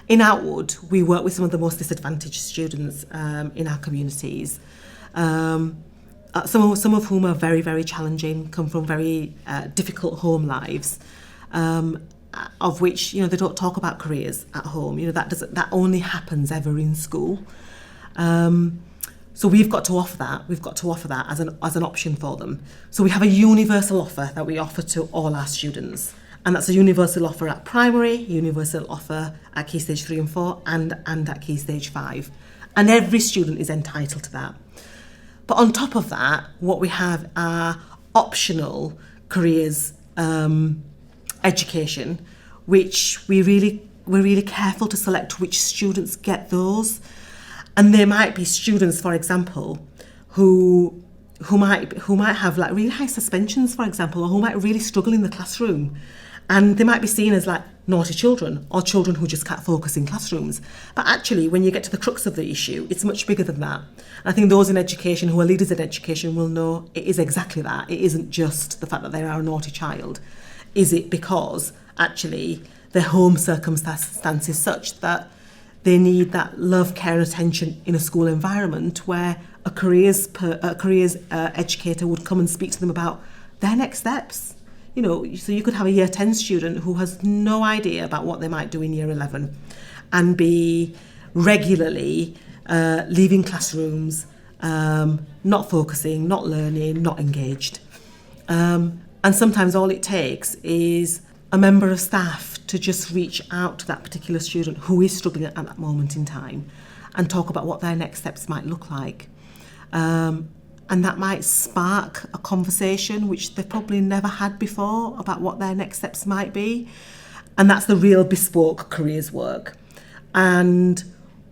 In Outwood, we work with some of the most disadvantaged students in our communities. Some of whom are very, very challenging, come from very difficult home lives, of which, they don't talk about careers at home. That only happens ever in school. So we've got to offer that. We've got to offer that as an option for them. So we have a universal offer that we offer to all our students. And that's a universal offer at primary, universal offer at Key Stage 3 and 4, and at Key Stage 5. And every student is entitled to that. But on top of that, what we have are optional careers education, which we're really careful to select which students get those. And there might be students, for example, who might have like really high suspensions, for example, or who might really struggle in the classroom. And they might be seen as like naughty children or children who just can't focus in classrooms. But actually, when you get to the crux of the issue, it's much bigger than that. And I think those in education who are leaders in education will know it is exactly that. It isn't just the fact that they are a naughty child. Is it because actually their home circumstance is such that they need that love, care and attention in a school environment where a careers educator would come and speak to them about their next steps. So you could have a year 10 student who has no idea about what they might do in year 11 and be regularly leaving classrooms, not focusing, not learning, not engaged. And sometimes all it takes is a member of staff to just reach out to that particular student who is struggling at that moment in time and talk about what their next steps might look like. And that might spark a conversation which they've probably never had before about what their next steps might be. And that's the real bespoke careers work. And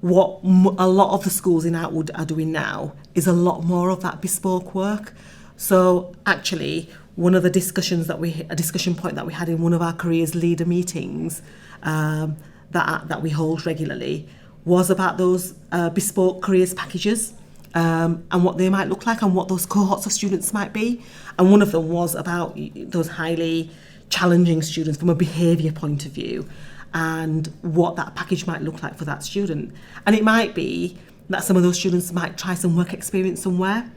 what a lot of the schools in Outwood are doing now is a lot more of that bespoke work. So actually, one of the discussion point that we had in one of our careers leader meetings that we hold regularly was about those bespoke careers packages. And what they might look like and what those cohorts of students might be. And one of them was about those highly challenging students from a behaviour point of view and what that package might look like for that student. And it might be that some of those students might try some work experience somewhere.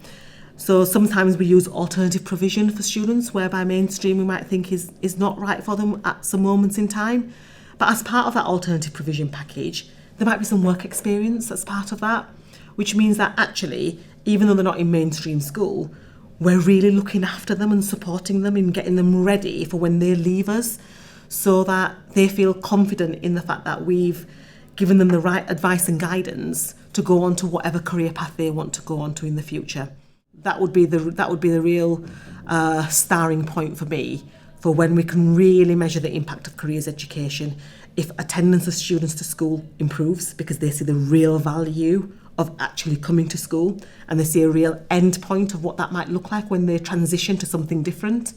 So sometimes we use alternative provision for students whereby mainstream we might think is not right for them at some moments in time. But as part of that alternative provision package, there might be some work experience that's part of that. Which means that actually, even though they're not in mainstream school, we're really looking after them and supporting them in getting them ready for when they leave us so that they feel confident in the fact that we've given them the right advice and guidance to go on to whatever career path they want to go on to in the future. That would be the real starring point for me for when we can really measure the impact of careers education. If attendance of students to school improves because they see the real value of actually coming to school and they see a real end point of what that might look like when they transition to something different.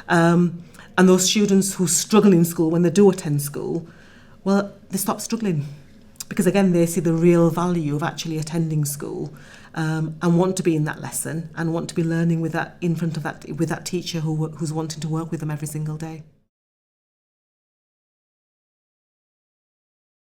And those students who struggle in school when they do attend school, well, they stop struggling because again, they see the real value of actually attending school and want to be in that lesson and want to be learning with that in front of that with that teacher who's wanting to work with them every single day.